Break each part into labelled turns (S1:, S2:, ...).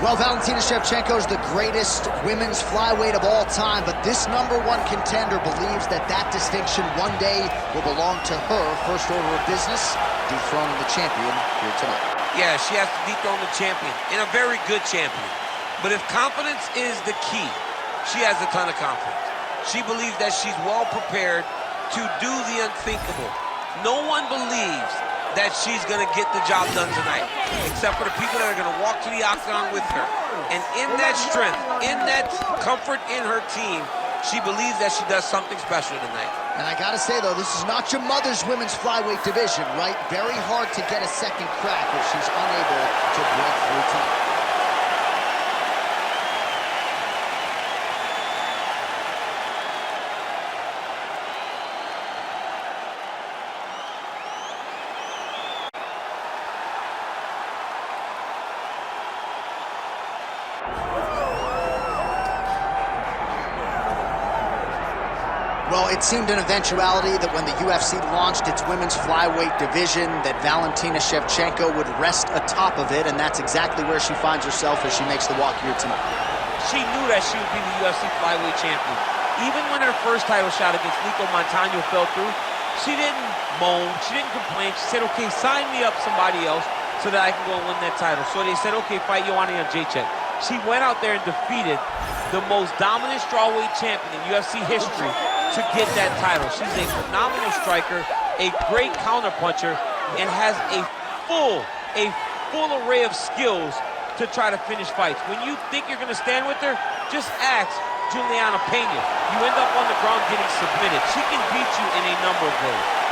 S1: Well, Valentina Shevchenko is the greatest women's flyweight of all time, but this #1 contender believes that that distinction one day will belong to her. First order of business, dethroning the champion here tonight.
S2: Yeah, she has to dethrone the champion, and a very good champion. But if confidence is the key, she has a ton of confidence. She believes that she's well prepared to do the unthinkable. No one believes that she's going to get the job done tonight, except for the people that are going to walk to the octagon with her. And in that strength, in that comfort in her team, she believes that she does something special tonight.
S1: And I gotta say, though, this is not your mother's women's flyweight division, right? Very hard to get a second crack if she's unable to break through tonight. Well, it seemed an eventuality that when the UFC launched its women's flyweight division, that Valentina Shevchenko would rest atop of it, and that's exactly where she finds herself as she makes the walk here tonight.
S2: She knew that she would be the UFC flyweight champion. Even when her first title shot against Nico Montano fell through, she didn't moan, she didn't complain. She said, okay, sign me up somebody else so that I can go and win that title. So they said, okay, fight Joanna Jędrzejczyk. She went out there and defeated the most dominant strawweight champion in UFC history to get that title. She's a phenomenal striker, a great counterpuncher, and has a full array of skills to try to finish fights. When you think you're going to stand with her, just ask Juliana Pena. You end up on the ground getting submitted. She can beat you in a number of ways.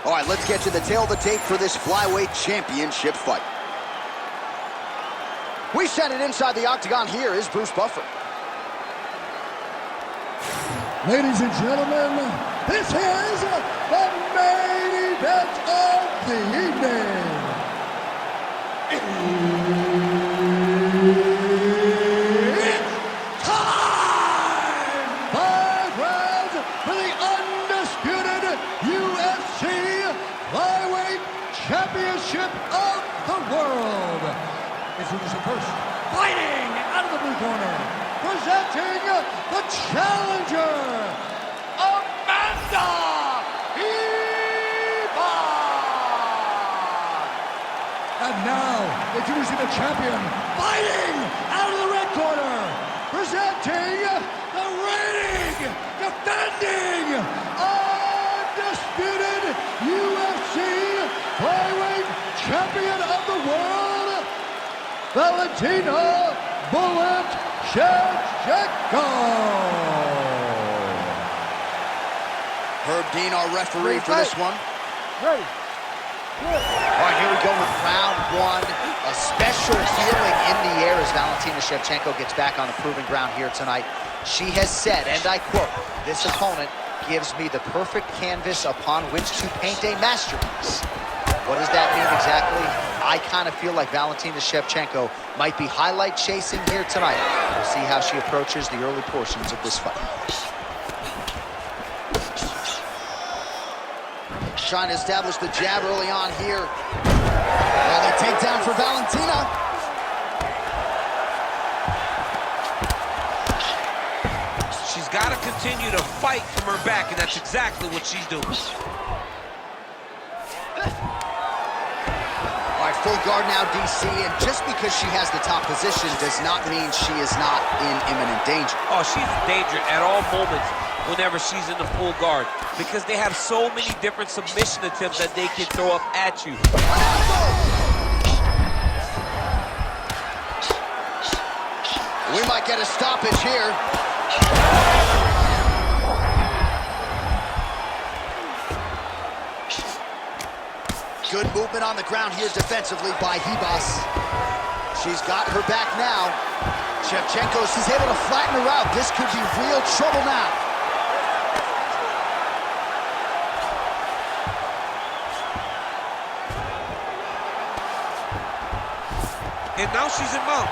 S1: All right, let's get to the tail of the tape for this flyweight championship fight. We send it inside the octagon. Here is Bruce Buffer.
S3: Ladies and gentlemen, this is the main event of the evening. It's time! 5 rounds for the undisputed UFC Flyweight Championship of the world. Introducing first, fighting out of the blue corner, presenting the challenger, Amanda Ribas. And now, introducing the champion, fighting out of the red corner, presenting the reigning, defending, undisputed UFC Flyweight Champion of the world, Valentina Shevchenko.
S1: Herb Dean, our referee for this one.
S3: Ready.
S1: All right, here we go with round 1. A special feeling in the air as Valentina Shevchenko gets back on the proven ground here tonight. She has said, and I quote, "This opponent gives me the perfect canvas upon which to paint a masterpiece." What does that mean exactly? I kind of feel like Valentina Shevchenko might be highlight chasing here tonight. We'll see how she approaches the early portions of this fight. Trying to establish the jab early on here. Early takedown for Valentina.
S2: She's got to continue to fight from her back, and that's exactly what she's doing.
S1: All right, full guard now, DC, and just because she has the top position does not mean she is not in imminent danger.
S2: Oh, she's in danger at all moments whenever she's in the full guard, because they have so many different submission attempts that they can throw up at you.
S1: We might get a stoppage here. Good movement on the ground here defensively by Ribas. She's got her back now. Shevchenko, she's able to flatten her out. This could be real trouble now.
S2: And now she's in mount.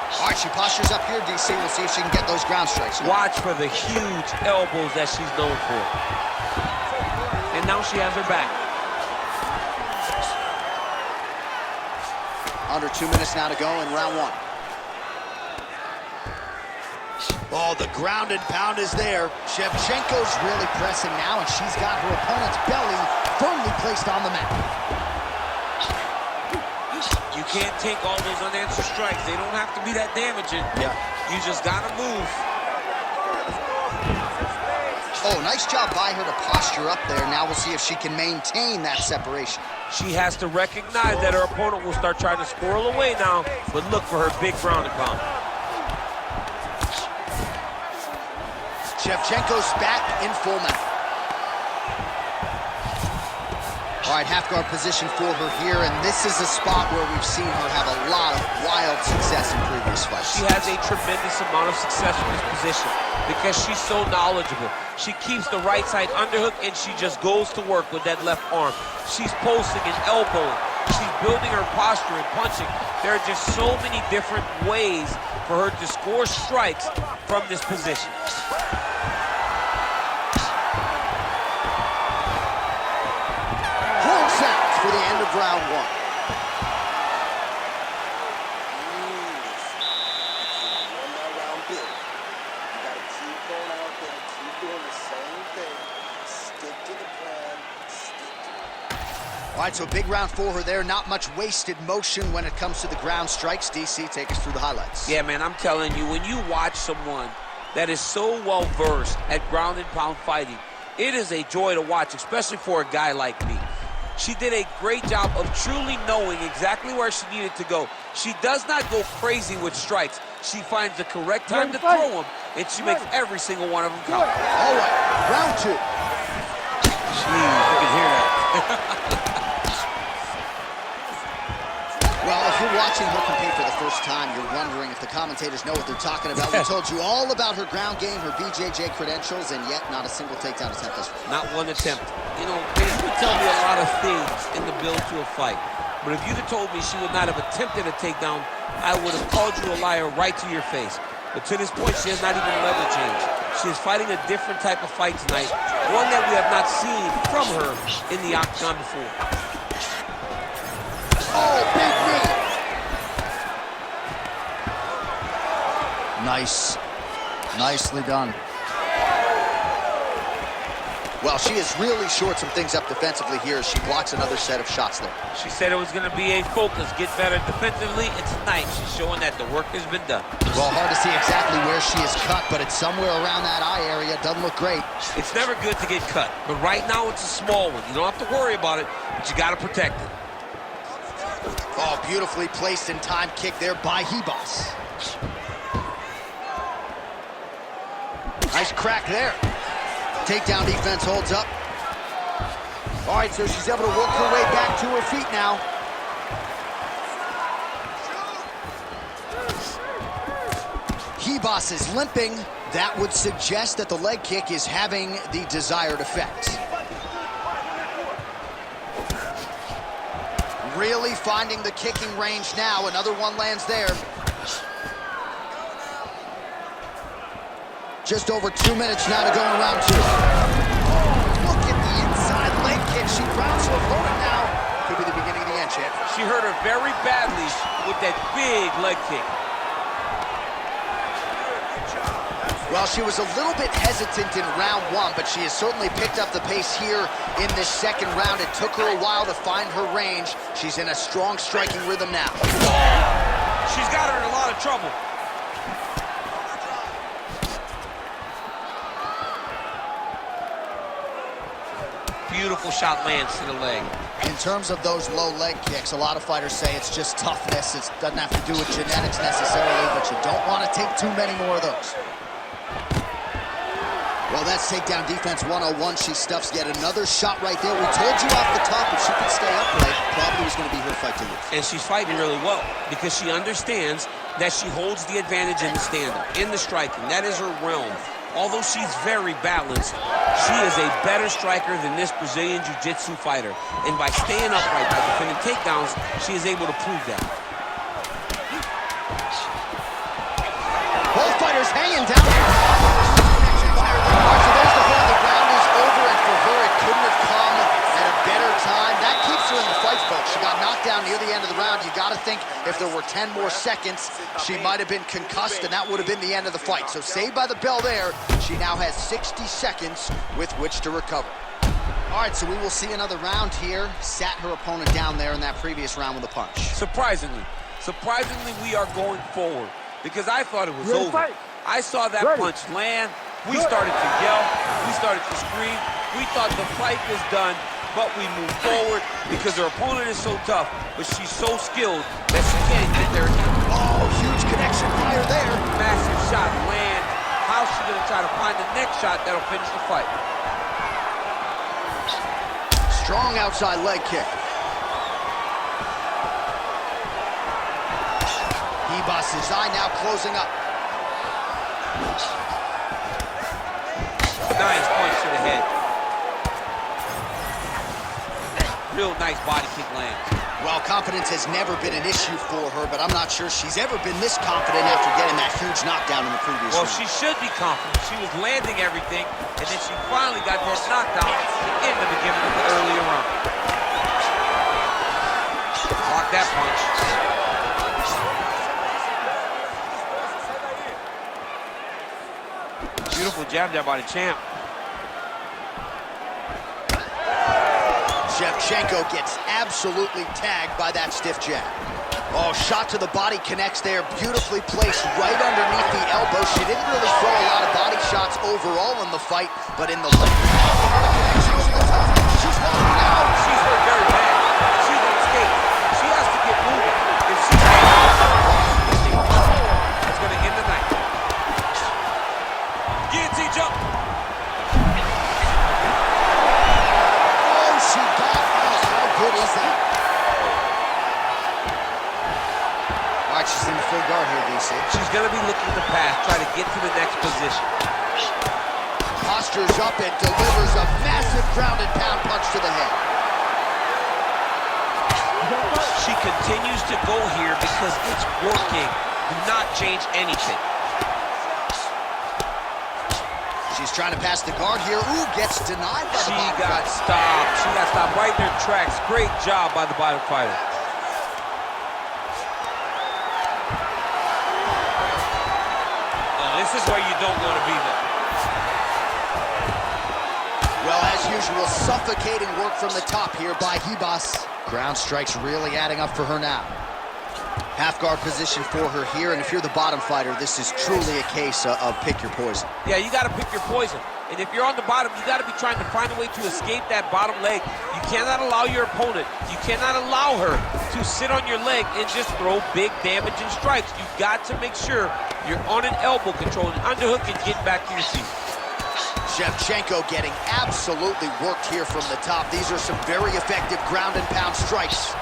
S1: All right, she postures up here, DC. We'll see if she can get those ground strikes.
S2: Watch for the huge elbows that she's known for. And now she has her back.
S1: Under 2 minutes now to go in round one. Oh, the ground and pound is there. Shevchenko's really pressing now, and she's got her opponent's belly firmly placed on the mat.
S2: You can't take all those unanswered strikes. They don't have to be that damaging.
S1: Yeah.
S2: You just gotta move.
S1: Oh, nice job by her to posture up there. Now we'll see if she can maintain that separation.
S2: She has to recognize that her opponent will start trying to squirrel away now, but look for her big ground and pound.
S1: Shevchenko's back in full mount. All right, half guard position for her here, and this is a spot where we've seen her have a lot of wild success in previous fights.
S2: She has a tremendous amount of success in this position because she's so knowledgeable. She keeps the right side underhook, and she just goes to work with that left arm. She's posting and elbowing. She's building her posture and punching. There are just so many different ways for her to score strikes from this position.
S1: For the end of round one. All right, so big round for her there. Not much wasted motion when it comes to the ground strikes. DC, take us through the highlights.
S2: Yeah, man, I'm telling you, when you watch someone that is so well-versed at ground and pound fighting, it is a joy to watch, especially for a guy like me. She did a great job of truly knowing exactly where she needed to go. She does not go crazy with strikes. She finds the correct time to throw them, and she makes every single one of them count.
S1: All right, round two.
S2: Jeez, you can hear that.
S1: Well, if you're watching her compete for the first time, you're wondering if the commentators know what they're talking about. We told you all about her ground game, her BJJ credentials, and yet not a single takedown attempt this week.
S2: Not one attempt. You know, they would tell me a lot of things in the build to a fight. But if you'd have told me she would not have attempted a takedown, I would have called you a liar right to your face. But to this point, she has not even level changed. She is fighting a different type of fight tonight, one that we have not seen from her in the octagon before.
S1: Oh, big knee. Nice. Nicely done. Well, she has really shored some things up defensively here as she blocks another set of shots there.
S2: She said it was going to be a focus, get better defensively, and tonight she's showing that the work has been done.
S1: Well, hard to see exactly where she is cut, but it's somewhere around that eye area. Doesn't look great.
S2: It's never good to get cut, but right now it's a small one. You don't have to worry about it, but you got to protect it.
S1: Oh, beautifully placed in time kick there by Ribas. Nice crack there. Takedown defense holds up. All right, so she's able to work her way back to her feet now. Ribas is limping. That would suggest that the leg kick is having the desired effect. Really finding the kicking range now. Another one lands there. Just over 2 minutes now to go in round two. Look at the inside leg kick. She grounds her opponent now. Could be the beginning of the end, champ.
S2: She hurt her very badly with that big leg kick.
S1: Well, she was a little bit hesitant in round one, but she has certainly picked up the pace here in this second round. It took her a while to find her range. She's in a strong striking rhythm now.
S2: She's got her in a lot of trouble. Beautiful shot lands to the leg.
S1: In terms of those low leg kicks, a lot of fighters say it's just toughness. It doesn't have to do with genetics necessarily, but you don't want to take too many more of those. Well, that's takedown defense 101. She stuffs yet another shot right there. We told you off the top if she could stay upright, probably was going to be her fight to lose.
S2: And she's fighting really well because she understands that she holds the advantage in the stand-up, in the striking. That is her realm. Although she's very balanced, she is a better striker than this Brazilian Jiu-Jitsu fighter. And by staying upright, by defending takedowns, she is able to prove that.
S1: fighters hanging down here. All right, so there's the point. The round is over, and for her, it couldn't have come at a better time. That keeps her in the fight, folks. She got knocked down near the end of the round. You got to think if there were 10 more seconds, she might have been concussed, and that would have been the end of the fight. So saved by the bell there. She now has 60 seconds with which to recover. All right, so we will see another round here. Sat her opponent down there in that previous round with a punch.
S2: Surprisingly, we are going forward because I thought it was over. I saw that punch land. We started to yell. We started to scream. We thought the fight was done, but we moved forward because her opponent is so tough, but she's so skilled that she can't get there again.
S1: Oh, huge connection fire there.
S2: Massive shot land. How's she going to try to find the next shot that'll finish the fight?
S1: Strong outside leg kick. Ribas' eye now closing up.
S2: Nice punch to the head. Real nice body kick lands.
S1: Well, confidence has never been an issue for her, but I'm not sure she's ever been this confident after getting that huge knockdown in the previous round.
S2: Well, she should be confident. She was landing everything, and then she finally got that knockdown in the beginning of the earlier round. Block that punch. Beautiful jab there by the champ.
S1: Shevchenko gets absolutely tagged by that stiff jab. Oh, shot to the body connects there, beautifully placed right underneath the elbow. She didn't really throw a lot of body shots overall in the fight, but in the leg. She's walking out.
S2: She's hurt very bad. She's on skates. She has to get moving. If she it's going to end the night. Guillotine jump.
S1: Oh, she got out. How good is that? All right, she's in the full guard here, DC.
S2: She's going to be looking to pass, try to get to the next position.
S1: Postures up and delivers a massive ground and pound punch to the head.
S2: She continues to go here because it's working. Do not change anything.
S1: She's trying to pass the guard here. Ooh, gets denied by the bottom
S2: She got
S1: fighter.
S2: stopped. She got stopped right in her tracks. Great job by the bottom fighter. Oh, this is where you don't want to be there.
S1: Well, as usual, suffocating work from the top here by Ribas. Ground strikes really adding up for her now. Half guard position for her here, and if you're the bottom fighter, this is truly a case of pick your poison.
S2: Yeah, you got to pick your poison. And if you're on the bottom, you got to be trying to find a way to escape that bottom leg. You cannot allow your opponent, you cannot allow her to sit on your leg and just throw big damaging strikes. You've got to make sure you're on an elbow control, an underhook, and getting back to your feet.
S1: Shevchenko getting absolutely worked here from the top. These are some very effective ground and pound strikes.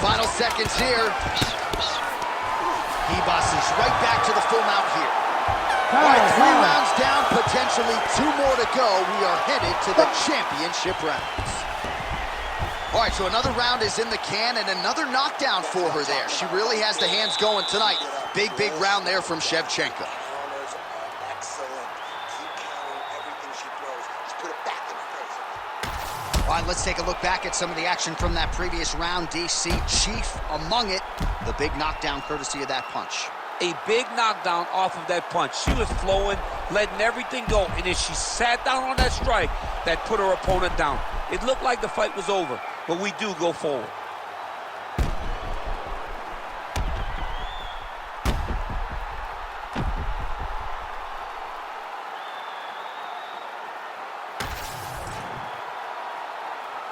S1: Final seconds here. Ribas is right back to the full mount here. All right, 3 rounds down, potentially 2 more to go. We are headed to the championship rounds. All right, so another round is in the can and another knockdown for her there. She really has the hands going tonight. Big round there from Shevchenko. All right, let's take a look back at some of the action from that previous round, DC. Chief among it, the big knockdown courtesy of that punch.
S2: A big knockdown off of that punch. She was flowing, letting everything go, and then she sat down on that strike that put her opponent down. It looked like the fight was over, but we do go forward.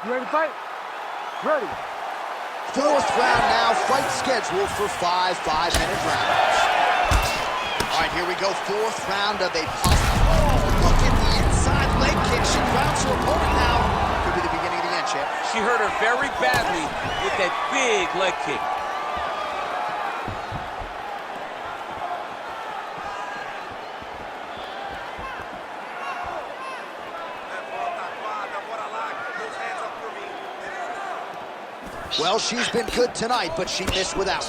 S4: You ready to fight? Ready.
S1: 4th round now, fight scheduled for 5 5-minute rounds. All right, here we go, 4th round of a possible... Oh, look at the inside leg kick. She grounds her opponent now. Could be the beginning of the end, champ.
S2: She hurt her very badly with that big leg kick.
S1: Well, she's been good tonight, but she missed without.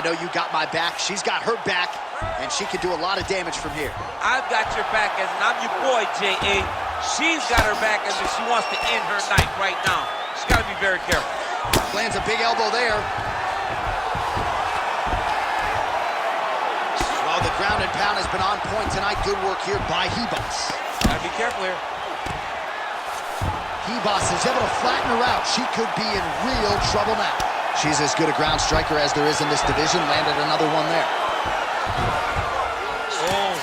S1: know you got my back. She's got her back, and she can do a lot of damage from here.
S2: I've got your back, as in I'm your boy, J.A. She's got her back, as if she wants to end her night right now. She's got to be very careful.
S1: Lands a big elbow there. Well, the ground and pound has been on point tonight. Good work here by Ribas.
S2: Gotta be careful here.
S1: Ribas is able to flatten her out. She could be in real trouble now. She's as good a ground striker as there is in this division. Landed another one there.
S2: Oh.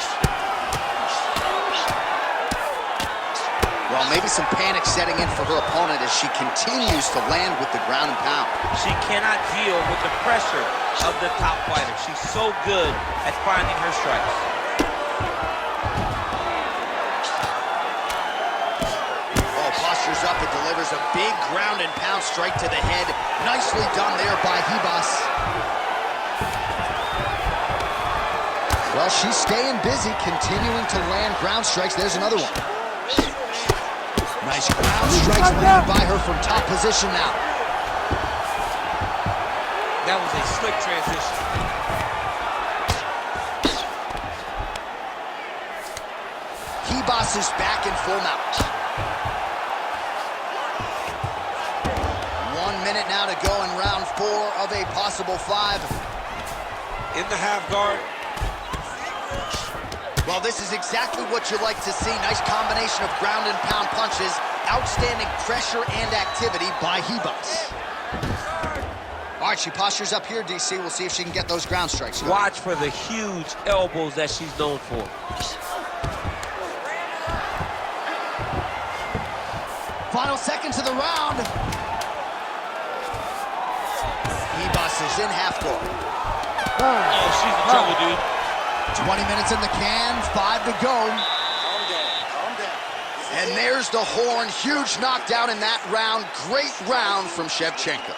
S1: Well, maybe some panic setting in for her opponent as she continues to land with the ground and pound.
S2: She cannot deal with the pressure of the top fighter. She's so good at finding her strikes.
S1: Postures up and delivers a big ground and pound strike to the head. Nicely done there by Ribas. Well, she's staying busy, continuing to land ground strikes. There's another one. Nice ground strikes landed by her from top position now.
S2: That was a slick transition.
S1: Ribas is back in full mount. 1 minute now to go in round 4 of a possible 5.
S2: In the half guard.
S1: Well, this is exactly what you like to see. Nice combination of ground and pound punches. Outstanding pressure and activity by Ribas. All right, she postures up here, DC. We'll see if she can get those ground strikes.
S2: Watch for the huge elbows that she's known for.
S1: Final seconds of the round. Ribas is in half guard.
S2: Oh, she's in trouble, dude.
S1: 20 minutes in the can, 5 to go. And there's the horn. Huge knockdown in that round. Great round from Shevchenko.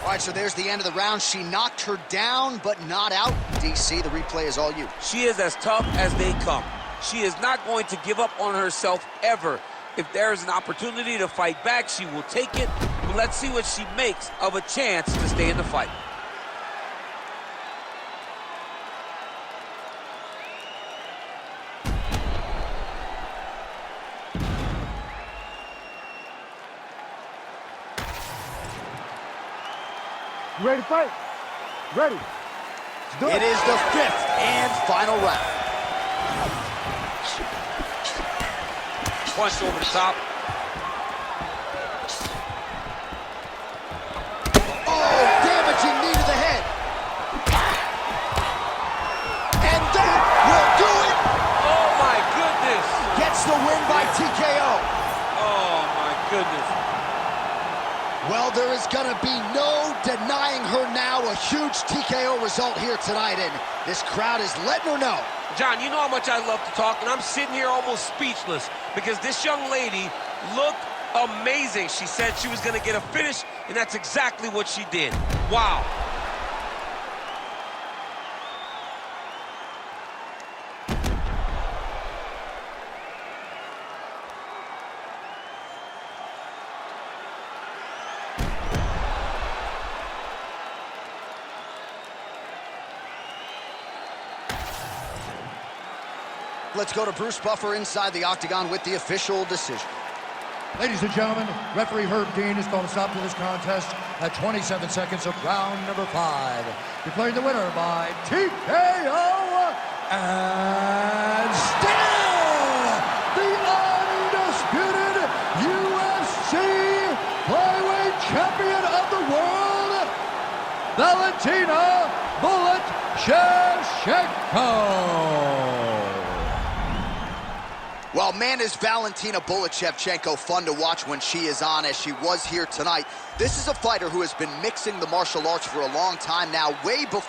S1: All right, so there's the end of the round. She knocked her down, but not out. DC, the replay is all you.
S2: She is as tough as they come. She is not going to give up on herself ever. If there is an opportunity to fight back, she will take it. But let's see what she makes of a chance to stay in the fight.
S4: You ready to fight? Ready. Let's do it.
S1: It is the 5th and final round.
S2: Punch over the top.
S1: Oh, damaging knee to the head. And that will do it.
S2: Oh, my goodness.
S1: Gets the win by TKO.
S2: Oh, my goodness.
S1: Well, there is going to be no denying her now. A huge TKO result here tonight, and this crowd is letting her know.
S2: John, you know how much I love to talk, and I'm sitting here almost speechless because this young lady looked amazing. She said she was going to get a finish, and that's exactly what she did. Wow.
S1: Let's go to Bruce Buffer inside the octagon with the official decision.
S3: Ladies and gentlemen, referee Herb Dean has called a stop to this contest at 27 seconds of round number 5. Declaring the winner by TKO, and still the undisputed UFC flyweight champion of the world, Valentina "Bullet" Shevchenko.
S1: Well, man, is Valentina "Bullet" Shevchenko fun to watch when she is on, as she was here tonight. This is a fighter who has been mixing the martial arts for a long time now, way before